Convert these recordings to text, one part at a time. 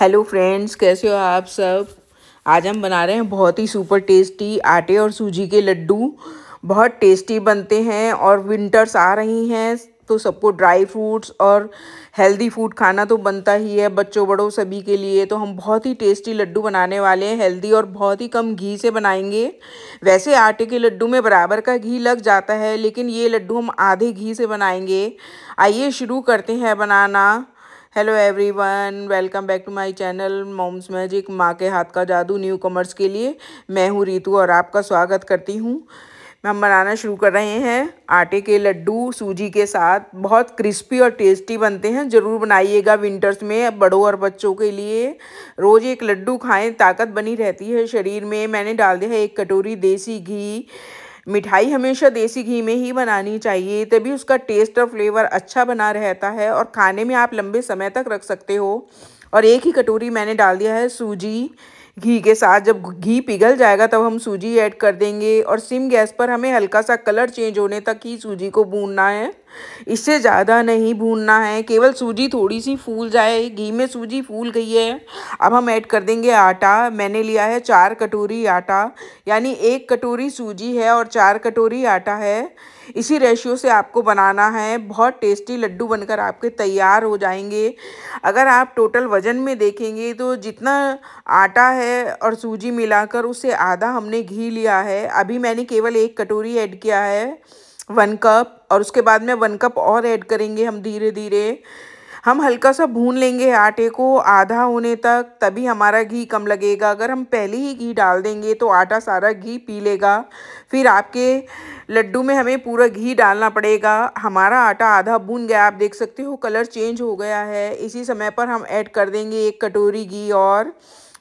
Hello friends, कैसे हो आप सब। आज हम बना रहे हैं बहुत ही सुपर टेस्टी आटे और सूजी के लड्डू। बहुत टेस्टी बनते हैं और विंटर्स आ रही हैं तो सबको ड्राई फ्रूट्स और हेल्दी फूड खाना तो बनता ही है, बच्चों बड़ों सभी के लिए। तो हम बहुत ही टेस्टी लड्डू बनाने वाले हैं, हेल्दी और बहुत ही कम घी से बनाएंगे। वैसे आटे के लड्डू में बराबर का घी लग जाता है, लेकिन ये लड्डू हम आधे घी से बनाएंगे। आइए शुरू करते हैं बनाना। Hello everyone, welcome back to my channel moms magic, माँ के हाथ का जादू। न्यू कमर्स के लिए मैं हूँ रितु और आपका स्वागत करती हूँ। हम बनाना शुरू कर रहे हैं आटे के लड्डू सूजी के साथ। बहुत क्रिस्पी और टेस्टी बनते हैं, ज़रूर बनाइएगा विंटर्स में बड़ों और बच्चों के लिए। रोज़ एक लड्डू खाएं, ताकत बनी रहती है शरीर में। मैंने डाल दिया है 1 कटोरी देसी घी। मिठाई हमेशा देसी घी में ही बनानी चाहिए, तभी उसका टेस्ट और फ्लेवर अच्छा बना रहता है और खाने में आप लंबे समय तक रख सकते हो। और 1 ही कटोरी मैंने डाल दिया है सूजी घी के साथ। जब घी पिघल जाएगा तब हम सूजी ऐड कर देंगे और सिम गैस पर हमें हल्का सा कलर चेंज होने तक ही सूजी को भूनना है, इससे ज़्यादा नहीं भूनना है। केवल सूजी थोड़ी सी फूल जाए, घी में सूजी फूल गई है। अब हम ऐड कर देंगे आटा। मैंने लिया है 4 कटोरी आटा, यानी 1 कटोरी सूजी है और 4 कटोरी आटा है। इसी रेशियो से आपको बनाना है। बहुत टेस्टी लड्डू बनकर आपके तैयार हो जाएंगे। अगर आप टोटल वज़न में देखेंगे तो जितना आटा है और सूजी मिलाकर उससे आधा हमने घी लिया है। अभी मैंने केवल 1 कटोरी ऐड किया है, 1 कप, और उसके बाद में 1 कप और ऐड करेंगे हम धीरे धीरे। हम हल्का सा भून लेंगे आटे को आधा होने तक, तभी हमारा घी कम लगेगा। अगर हम पहले ही घी डाल देंगे तो आटा सारा घी पी लेगा, फिर आपके लड्डू में हमें पूरा घी डालना पड़ेगा। हमारा आटा आधा भून गया, आप देख सकते हो कलर चेंज हो गया है। इसी समय पर हम ऐड कर देंगे 1 कटोरी घी और।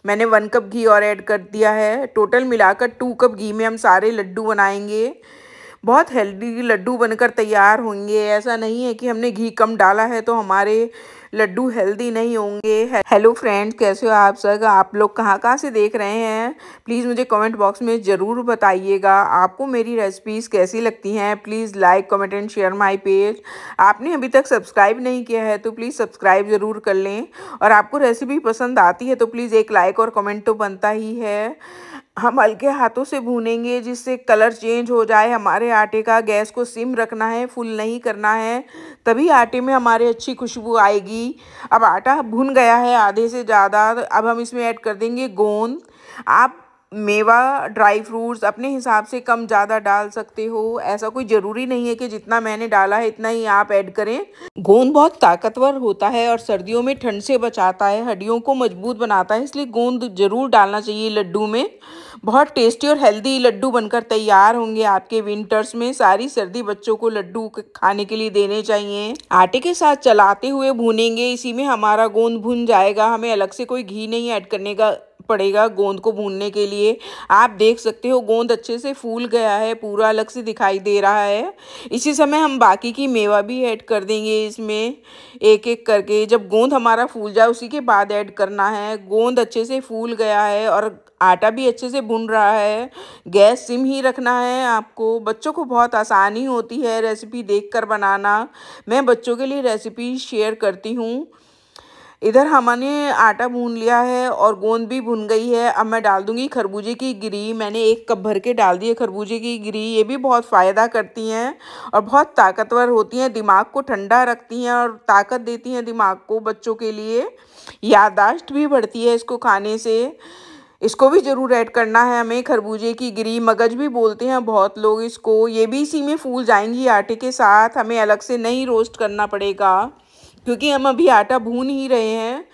मैंने 1 कप घी और ऐड कर दिया है। टोटल मिलाकर 2 कप घी में हम सारे लड्डू बनाएंगे। बहुत हेल्दी लड्डू बनकर तैयार होंगे। ऐसा नहीं है कि हमने घी कम डाला है तो हमारे लड्डू हेल्दी नहीं होंगे। हेलो फ्रेंड्स, कैसे हो आप सब। आप लोग कहाँ कहाँ से देख रहे हैं, प्लीज़ मुझे कमेंट बॉक्स में ज़रूर बताइएगा। आपको मेरी रेसिपीज़ कैसी लगती हैं। Please like, comment and share my page. आपने अभी तक सब्सक्राइब नहीं किया है तो प्लीज़ सब्सक्राइब ज़रूर कर लें। और आपको रेसिपी पसंद आती है तो प्लीज़ एक लाइक और कमेंट तो बनता ही है। हम हल्के हाथों से भूनेंगे जिससे कलर चेंज हो जाए हमारे आटे का। गैस को सिम रखना है, फुल नहीं करना है, तभी आटे में हमारे अच्छी खुशबू आएगी। अब आटा भुन गया है आधे से ज़्यादा। अब हम इसमें ऐड कर देंगे गोंद। आप मेवा, ड्राई फ्रूट्स अपने हिसाब से कम ज़्यादा डाल सकते हो। ऐसा कोई ज़रूरी नहीं है कि जितना मैंने डाला है इतना ही आप ऐड करें। गोंद बहुत ताकतवर होता है और सर्दियों में ठंड से बचाता है, हड्डियों को मजबूत बनाता है, इसलिए गोंद ज़रूर डालना चाहिए लड्डू में। बहुत टेस्टी और हेल्दी लड्डू बनकर तैयार होंगे आपके विंटर्स में। सारी सर्दी बच्चों को लड्डू खाने के लिए देने चाहिए। आटे के साथ चलाते हुए भूनेंगे, इसी में हमारा गोंद भुन जाएगा। हमें अलग से कोई घी नहीं ऐड करने का पड़ेगा गोंद को भूनने के लिए। आप देख सकते हो गोंद अच्छे से फूल गया है, पूरा अलग से दिखाई दे रहा है। इसी समय हम बाकी की मेवा भी ऐड कर देंगे इसमें, एक एक करके। जब गोंद हमारा फूल जाए उसी के बाद ऐड करना है। गोंद अच्छे से फूल गया है और आटा भी अच्छे से भुन रहा है। गैस सिम ही रखना है आपको। बच्चों को बहुत आसानी होती है रेसिपी देखकर बनाना। मैं बच्चों के लिए रेसिपी शेयर करती हूँ। इधर हमने आटा भून लिया है और गोंद भी भुन गई है। अब मैं डाल दूंगी खरबूजे की गिरी। मैंने 1 कप भर के डाल दी है खरबूजे की गिरी। ये भी बहुत फ़ायदा करती हैं और बहुत ताकतवर होती हैं, दिमाग को ठंडा रखती हैं और ताकत देती हैं दिमाग को। बच्चों के लिए याददाश्त भी बढ़ती है इसको खाने से। इसको भी ज़रूर ऐड करना है हमें, खरबूजे की गिरी। मगज भी बोलते हैं बहुत लोग इसको। ये भी इसी में फूल जाएंगी आटे के साथ, हमें अलग से नहीं रोस्ट करना पड़ेगा क्योंकि हम अभी आटा भून ही रहे हैं।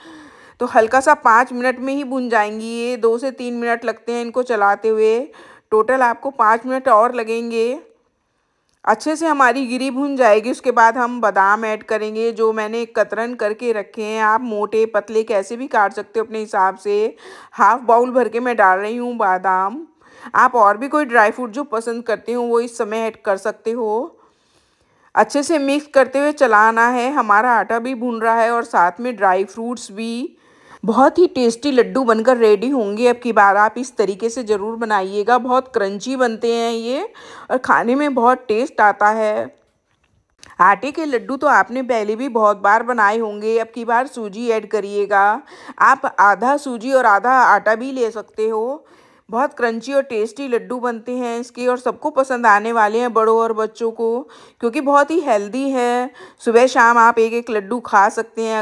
तो हल्का सा 5 मिनट में ही भुन जाएंगी ये। 2 से 3 मिनट लगते हैं इनको चलाते हुए। टोटल आपको 5 मिनट और लगेंगे। अच्छे से हमारी गिरी भुन जाएगी। उसके बाद हम बादाम ऐड करेंगे जो मैंने कतरन करके रखे हैं। आप मोटे पतले कैसे भी काट सकते हो अपने हिसाब से। हाफ बाउल भर के मैं डाल रही हूँ बादाम। आप और भी कोई ड्राई फ्रूट जो पसंद करते हो वो इस समय ऐड कर सकते हो। अच्छे से मिक्स करते हुए चलाना है। हमारा आटा भी भून रहा है और साथ में ड्राई फ्रूट्स भी। बहुत ही टेस्टी लड्डू बनकर रेडी होंगे। अब की बार आप इस तरीके से ज़रूर बनाइएगा। बहुत क्रंची बनते हैं ये और खाने में बहुत टेस्ट आता है। आटे के लड्डू तो आपने पहले भी बहुत बार बनाए होंगे, अब की बार सूजी ऐड करिएगा। आप आधा सूजी और आधा आटा भी ले सकते हो। बहुत क्रंची और टेस्टी लड्डू बनते हैं इसके और सबको पसंद आने वाले हैं, बड़ों और बच्चों को, क्योंकि बहुत ही हेल्दी है। सुबह शाम आप एक एक लड्डू खा सकते हैं।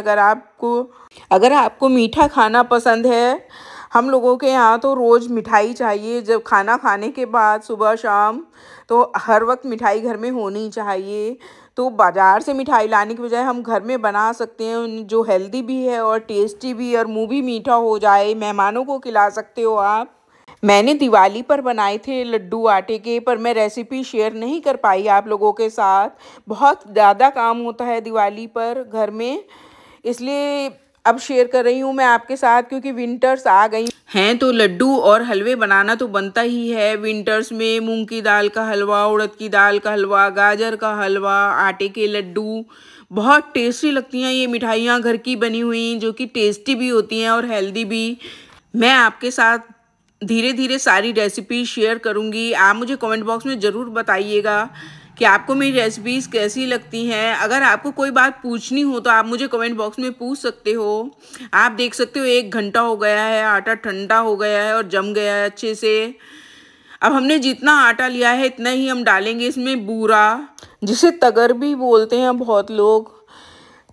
अगर आपको मीठा खाना पसंद है, हम लोगों के यहाँ तो रोज़ मिठाई चाहिए, जब खाना खाने के बाद सुबह शाम तो हर वक्त मिठाई घर में होनी चाहिए। तो बाज़ार से मिठाई लाने के बजाय हम घर में बना सकते हैं, जो हेल्दी भी है और टेस्टी भी, और मुँह भी मीठा हो जाए, मेहमानों को खिला सकते हो आप। मैंने दिवाली पर बनाए थे लड्डू आटे के, पर मैं रेसिपी शेयर नहीं कर पाई आप लोगों के साथ। बहुत ज़्यादा काम होता है दिवाली पर घर में, इसलिए अब शेयर कर रही हूँ मैं आपके साथ, क्योंकि विंटर्स आ गई हैं तो लड्डू और हलवे बनाना तो बनता ही है विंटर्स में। मूंग की दाल का हलवा, उड़द की दाल का हलवा, गाजर का हलवा, आटे के लड्डू बहुत टेस्टी लगती हैं ये मिठाइयाँ घर की बनी हुई, जो कि टेस्टी भी होती हैं और हेल्दी भी। मैं आपके साथ धीरे धीरे सारी रेसिपी शेयर करूँगी। आप मुझे कमेंट बॉक्स में ज़रूर बताइएगा कि आपको मेरी रेसिपीज़ कैसी लगती हैं। अगर आपको कोई बात पूछनी हो तो आप मुझे कमेंट बॉक्स में पूछ सकते हो। आप देख सकते हो 1 घंटा हो गया है, आटा ठंडा हो गया है और जम गया है अच्छे से। अब हमने जितना आटा लिया है इतना ही हम डालेंगे इसमें बूरा, जिसे तगर भी बोलते हैं बहुत लोग।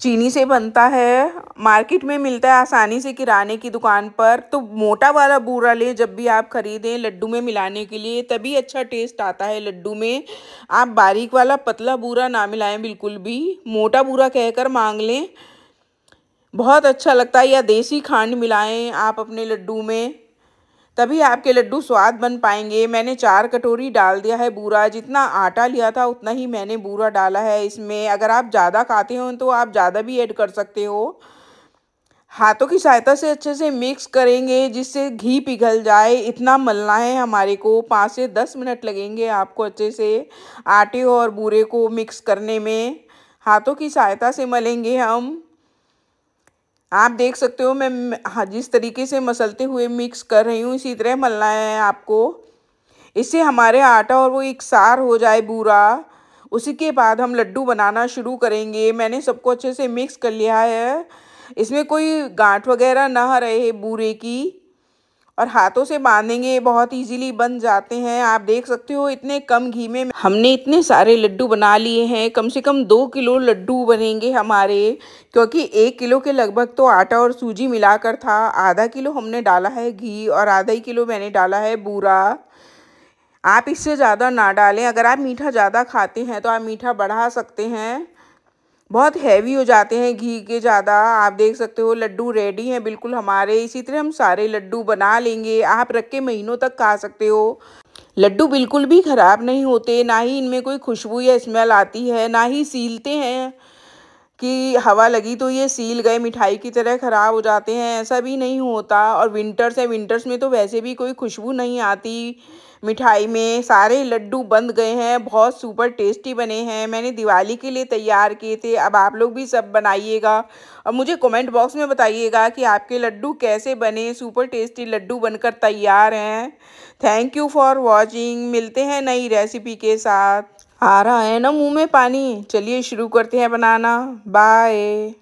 चीनी से बनता है, मार्केट में मिलता है आसानी से किराने की दुकान पर। तो मोटा वाला बूरा लें जब भी आप खरीदें लड्डू में मिलाने के लिए, तभी अच्छा टेस्ट आता है लड्डू में। आप बारीक वाला पतला बूरा ना मिलाएं बिल्कुल भी, मोटा बूरा कहकर मांग लें, बहुत अच्छा लगता है। या देसी खांड मिलाएं आप अपने लड्डू में, तभी आपके लड्डू स्वाद बन पाएंगे। मैंने 4 कटोरी डाल दिया है बूरा, जितना आटा लिया था उतना ही मैंने बूरा डाला है इसमें। अगर आप ज़्यादा खाते हो तो आप ज़्यादा भी ऐड कर सकते हो। हाथों की सहायता से अच्छे से मिक्स करेंगे जिससे घी पिघल जाए, इतना मलना है हमारे को। 5 से 10 मिनट लगेंगे आपको अच्छे से आटे और बूरे को मिक्स करने में। हाथों की सहायता से मलेंगे हम। आप देख सकते हो मैं जिस तरीके से मसलते हुए मिक्स कर रही हूँ, इसी तरह मलना है आपको। इससे हमारे आटा और वो एकसार हो जाए बूरा। उसी के बाद हम लड्डू बनाना शुरू करेंगे। मैंने सबको अच्छे से मिक्स कर लिया है, इसमें कोई गांठ वगैरह ना रहे बूरे की। और हाथों से बांधेंगे, बहुत इजीली बन जाते हैं। आप देख सकते हो इतने कम घी में हमने इतने सारे लड्डू बना लिए हैं। कम से कम 2 किलो लड्डू बनेंगे हमारे, क्योंकि 1 किलो के लगभग तो आटा और सूजी मिलाकर था। आधा किलो हमने डाला है घी और आधा ही किलो मैंने डाला है बूरा। आप इससे ज़्यादा ना डालें। अगर आप मीठा ज़्यादा खाते हैं तो आप मीठा बढ़ा सकते हैं, बहुत हैवी हो जाते हैं घी के ज़्यादा। आप देख सकते हो लड्डू रेडी हैं बिल्कुल हमारे। इसी तरह हम सारे लड्डू बना लेंगे, आप रख के महीनों तक खा सकते हो। लड्डू बिल्कुल भी ख़राब नहीं होते, ना ही इनमें कोई खुशबू या स्मेल आती है, ना ही सीलते हैं कि हवा लगी तो ये सील गए मिठाई की तरह ख़राब हो जाते हैं, ऐसा भी नहीं होता। और विंटर्स है, विंटर्स में तो वैसे भी कोई खुशबू नहीं आती मिठाई में। सारे लड्डू बन गए हैं, बहुत सुपर टेस्टी बने हैं। मैंने दिवाली के लिए तैयार किए थे, अब आप लोग भी सब बनाइएगा और मुझे कमेंट बॉक्स में बताइएगा कि आपके लड्डू कैसे बने। सुपर टेस्टी लड्डू बनकर तैयार हैं। Thank you for watching. मिलते हैं नई रेसिपी के साथ। आ रहा है ना मुंह में पानी, चलिए शुरू करते हैं बनाना। बाय।